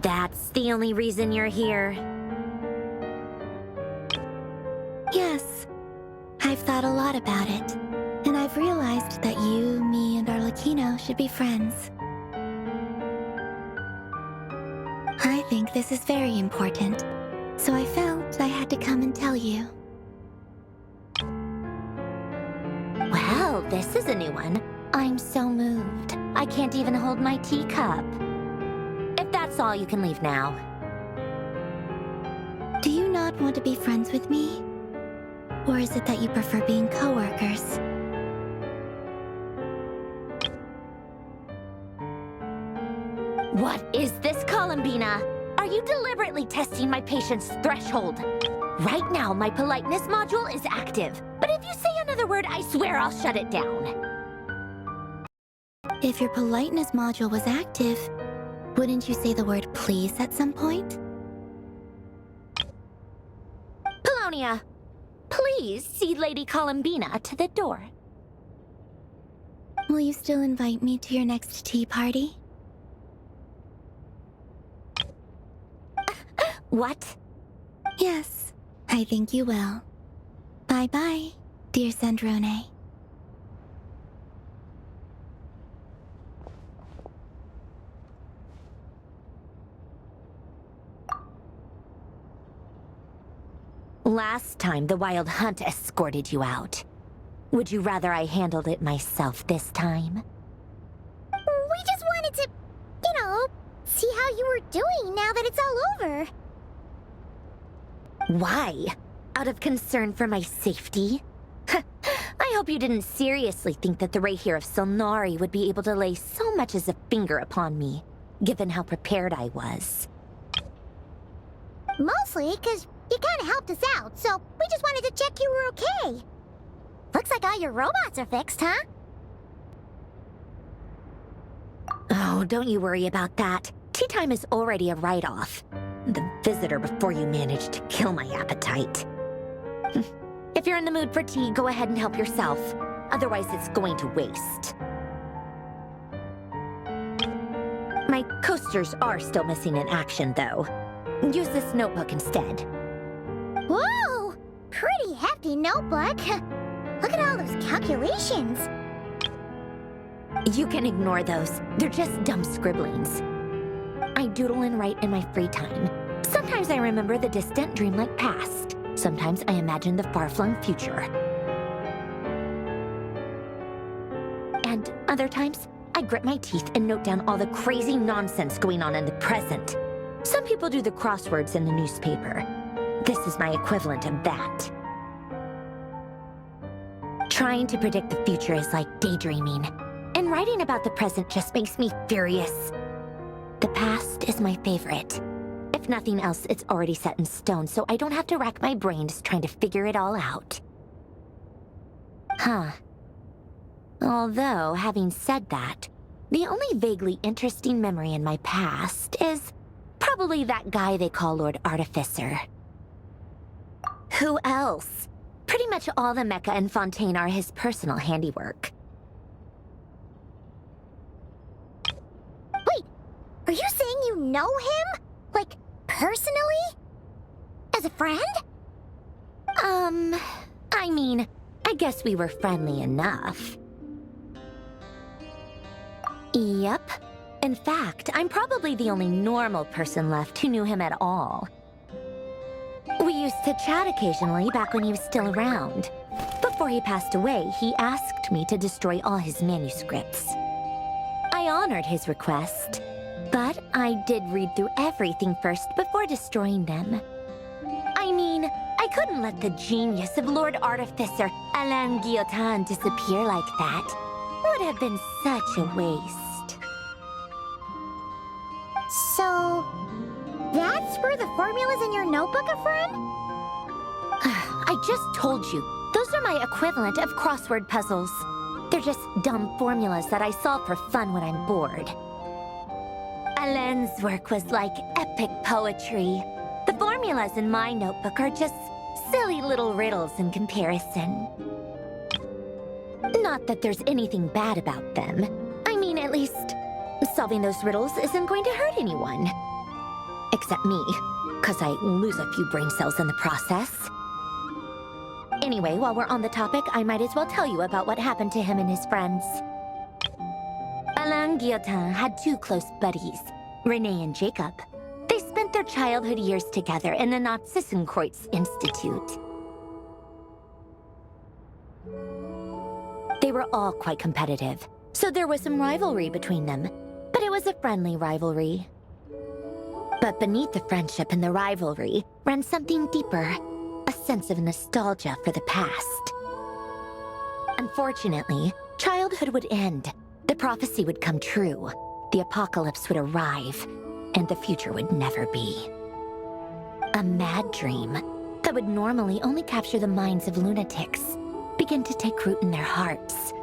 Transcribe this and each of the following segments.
That's the only reason you're here? Yes. I've thought a lot about it. And I've realized that you, me, and Arlecchino should be friends. I think this is very important. So I felt I had to come and tell you. Well, this is a new one. I'm so moved. I can't even hold my teacup. If that's all, you can leave now. Do you not want to be friends with me? Or is it that you prefer being co-workers? What is this, Columbina? Are you deliberately testing my patience threshold? Right now, my politeness module is active. But if you say another word, I swear I'll shut it down. If your politeness module was active, wouldn't you say the word please at some point? Polonia, please see Lady Columbina to the door. Will you still invite me to your next tea party? What? Yes, I think you will. Bye-bye, dear Sandrone. Last time, the Wild Hunt escorted you out. Would you rather I handled it myself this time? We just wanted to, see how you were doing now that it's all over. Why? Out of concern for my safety? I hope you didn't seriously think that the Rayhir of Solnari would be able to lay so much as a finger upon me, given how prepared I was. Mostly because you kind of helped us out, so we just wanted to check you were okay. Looks like all your robots are fixed, huh? Oh, don't you worry about that. Tea time is already a write-off. The visitor before you managed to kill my appetite. If you're in the mood for tea, go ahead and help yourself. Otherwise, it's going to waste. My coasters are still missing in action, though. Use this notebook instead. Whoa! Pretty hefty notebook. Look at all those calculations. You can ignore those. They're just dumb scribblings. I doodle and write in my free time. Sometimes I remember the distant dreamlike past. Sometimes I imagine the far-flung future. And other times, I grit my teeth and note down all the crazy nonsense going on in the present. Some people do the crosswords in the newspaper. This is my equivalent of that. Trying to predict the future is like daydreaming. And writing about the present just makes me furious. The past is my favorite. If nothing else, it's already set in stone, so I don't have to rack my brains trying to figure it all out. Huh. Although, having said that, the only vaguely interesting memory in my past is probably that guy they call Lord Artificer. Who else? Pretty much all the mecha and Fontaine are his personal handiwork. Wait, are you saying you know him? Like, personally? As a friend? I mean, I guess we were friendly enough. Yep. In fact, I'm probably the only normal person left who knew him at all. We used to chat occasionally back when he was still around. Before he passed away, he asked me to destroy all his manuscripts. I honored his request, but I did read through everything first before destroying them. I mean, I couldn't let the genius of Lord Artificer Alain Guillotin disappear like that. Would have been such a waste. So, that's where the formulas in your notebook are from? I just told you, those are my equivalent of crossword puzzles. They're just dumb formulas that I solve for fun when I'm bored. Alain's work was like epic poetry. The formulas in my notebook are just silly little riddles in comparison. Not that there's anything bad about them. I mean, at least, solving those riddles isn't going to hurt anyone. Except me, because I lose a few brain cells in the process. Anyway, while we're on the topic, I might as well tell you about what happened to him and his friends. Alain Guillotin had two close buddies, René and Jacob. They spent their childhood years together in the Nazissenkreuz Institute. They were all quite competitive, so there was some rivalry between them, but it was a friendly rivalry. But beneath the friendship and the rivalry ran something deeper, a sense of nostalgia for the past. Unfortunately, childhood would end, the prophecy would come true, the apocalypse would arrive, and the future would never be. A mad dream that would normally only capture the minds of lunatics began to take root in their hearts.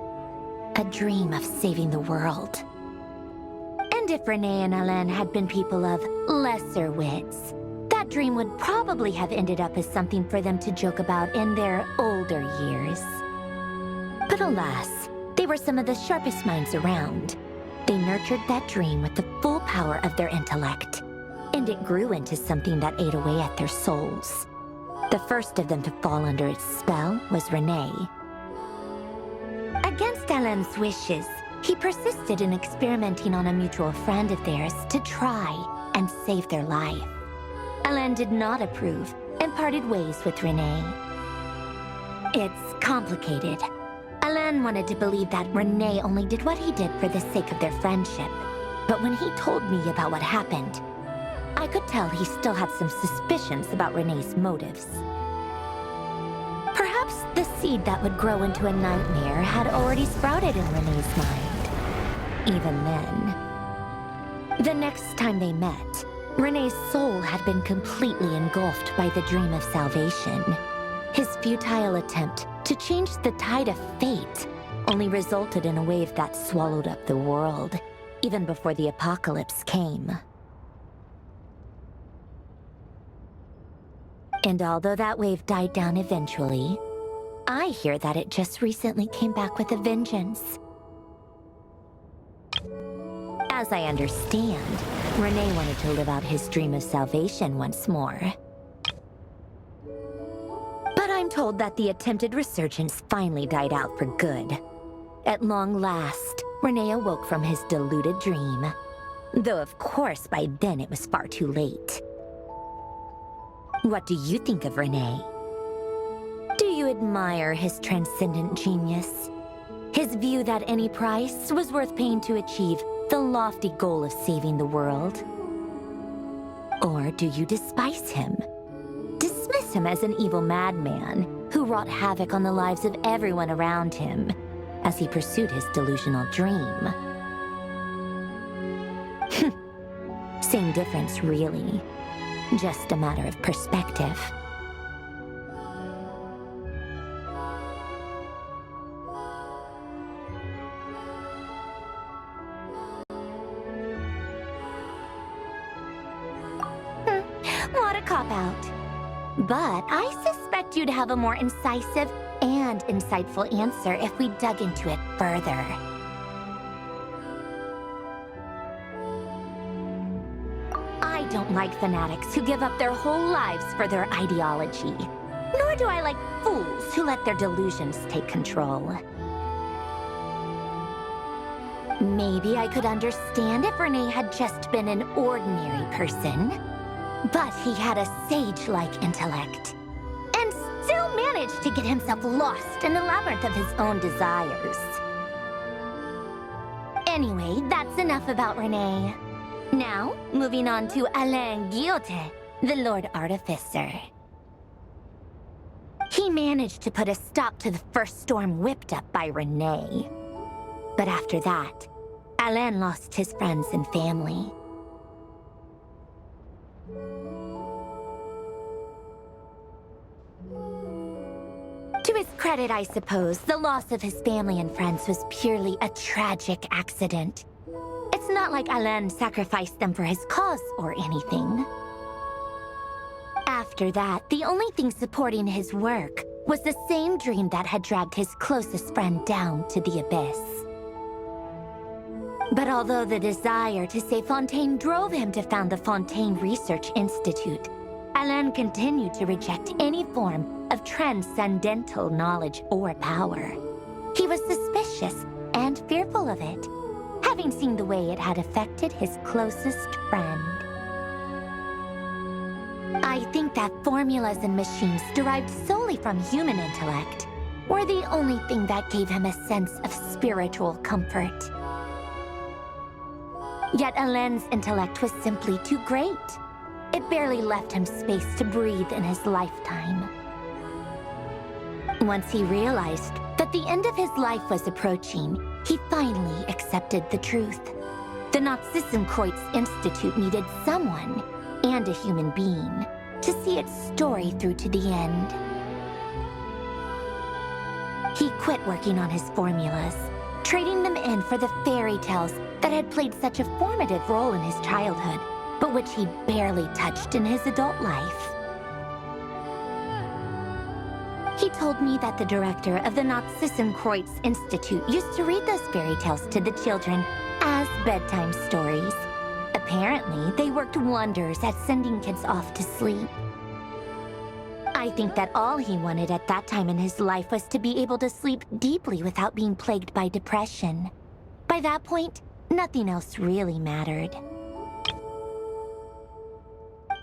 A dream of saving the world. And if René and Alain had been people of lesser wits, that dream would probably have ended up as something for them to joke about in their older years. But alas, they were some of the sharpest minds around. They nurtured that dream with the full power of their intellect, and it grew into something that ate away at their souls. The first of them to fall under its spell was René. Against Alain's wishes, he persisted in experimenting on a mutual friend of theirs to try and save their life. Alain did not approve and parted ways with René. It's complicated. Alain wanted to believe that René only did what he did for the sake of their friendship. But when he told me about what happened, I could tell he still had some suspicions about René's motives. Perhaps the seed that would grow into a nightmare had already sprouted in René's mind. Even then. The next time they met, René's soul had been completely engulfed by the dream of salvation. His futile attempt to change the tide of fate only resulted in a wave that swallowed up the world, even before the apocalypse came. And although that wave died down eventually, I hear that it just recently came back with a vengeance. As I understand, René wanted to live out his dream of salvation once more. But I'm told that the attempted resurgence finally died out for good. At long last, René awoke from his deluded dream. Though of course by then it was far too late. What do you think of René? Do you admire his transcendent genius? His view that any price was worth paying to achieve the lofty goal of saving the world? Or do you despise him? Dismiss him as an evil madman who wrought havoc on the lives of everyone around him as he pursued his delusional dream? Same difference, really. Just a matter of perspective. What a cop-out. But I suspect you'd have a more incisive and insightful answer if we dug into it further. I don't like fanatics who give up their whole lives for their ideology. Nor do I like fools who let their delusions take control. Maybe I could understand if René had just been an ordinary person. But he had a sage-like intellect, and still managed to get himself lost in the labyrinth of his own desires. Anyway, that's enough about René. Now, moving on to Alain Guillotin, the Lord Artificer. He managed to put a stop to the first storm whipped up by René. But after that, Alain lost his friends and family. To his credit, I suppose, the loss of his family and friends was purely a tragic accident. It's not like Alain sacrificed them for his cause or anything. After that, the only thing supporting his work was the same dream that had dragged his closest friend down to the abyss. But although the desire to save Fontaine drove him to found the Fontaine Research Institute, Alain continued to reject any form of transcendental knowledge or power. He was suspicious and fearful of it, having seen the way it had affected his closest friend. I think that formulas and machines derived solely from human intellect were the only thing that gave him a sense of spiritual comfort. Yet Alain's intellect was simply too great. It barely left him space to breathe in his lifetime. Once he realized that the end of his life was approaching, he finally accepted the truth. The Nazissenkreuz Institute needed someone, and a human being, to see its story through to the end. He quit working on his formulas, trading them in for the fairy tales that had played such a formative role in his childhood, but which he barely touched in his adult life. He told me that the director of the Nazissenkreuz Institute used to read those fairy tales to the children as bedtime stories. Apparently, they worked wonders at sending kids off to sleep. I think that all he wanted at that time in his life was to be able to sleep deeply without being plagued by depression. By that point, nothing else really mattered.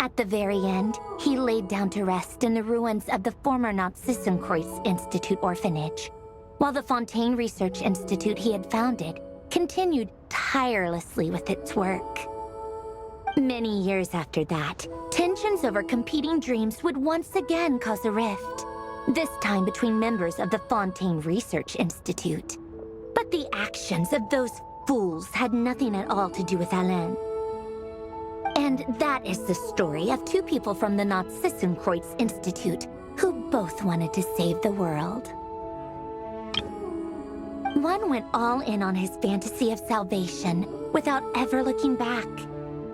At the very end, he laid down to rest in the ruins of the former Nazissenkreuz Institute orphanage, while the Fontaine Research Institute he had founded continued tirelessly with its work. Many years after that, tensions over competing dreams would once again cause a rift, this time between members of the Fontaine Research Institute. But the actions of those fools had nothing at all to do with Alain. And that is the story of two people from the Nazissenkreuz Institute who both wanted to save the world. One went all in on his fantasy of salvation without ever looking back,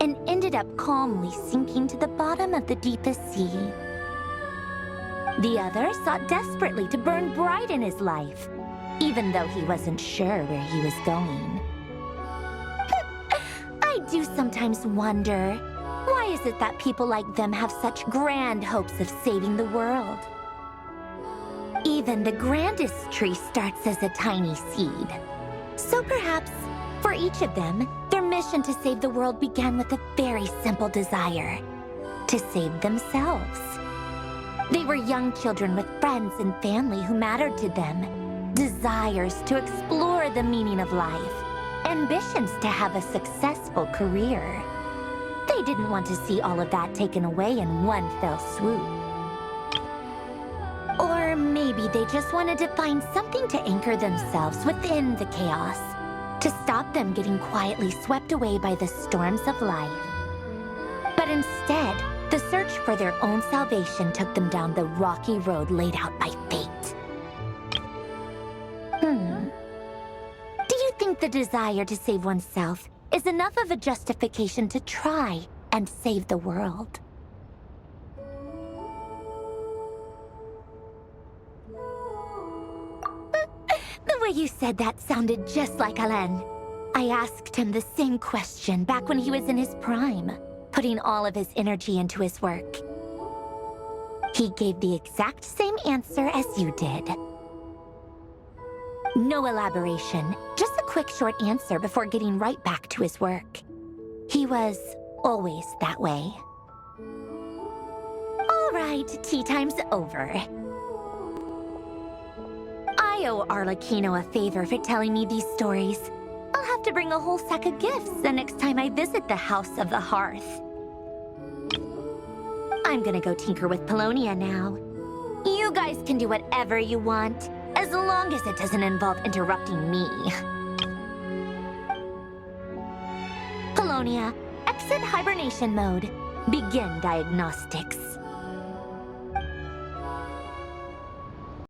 and ended up calmly sinking to the bottom of the deepest sea. The other sought desperately to burn bright in his life, even though he wasn't sure where he was going. I do sometimes wonder, why is it that people like them have such grand hopes of saving the world? Even the grandest tree starts as a tiny seed. So perhaps, for each of them, their mission to save the world began with a very simple desire: to save themselves. They were young children with friends and family who mattered to them, desires to explore the meaning of life, ambitions to have a successful career. They didn't want to see all of that taken away in one fell swoop. Or maybe they just wanted to find something to anchor themselves within the chaos, to stop them getting quietly swept away by the storms of life. But instead, the search for their own salvation took them down the rocky road laid out by fate. Do you think the desire to save oneself is enough of a justification to try and save the world? The way you said that sounded just like Alain. I asked him the same question back when he was in his prime, putting all of his energy into his work. He gave the exact same answer as you did. No elaboration, just a quick short answer before getting right back to his work. He was always that way. All right, tea time's over. I owe Arlecchino a favor for telling me these stories. I'll have to bring a whole sack of gifts the next time I visit the House of the Hearth. I'm gonna go tinker with Polonia now. You guys can do whatever you want, as long as it doesn't involve interrupting me. Polonia, exit hibernation mode. Begin diagnostics.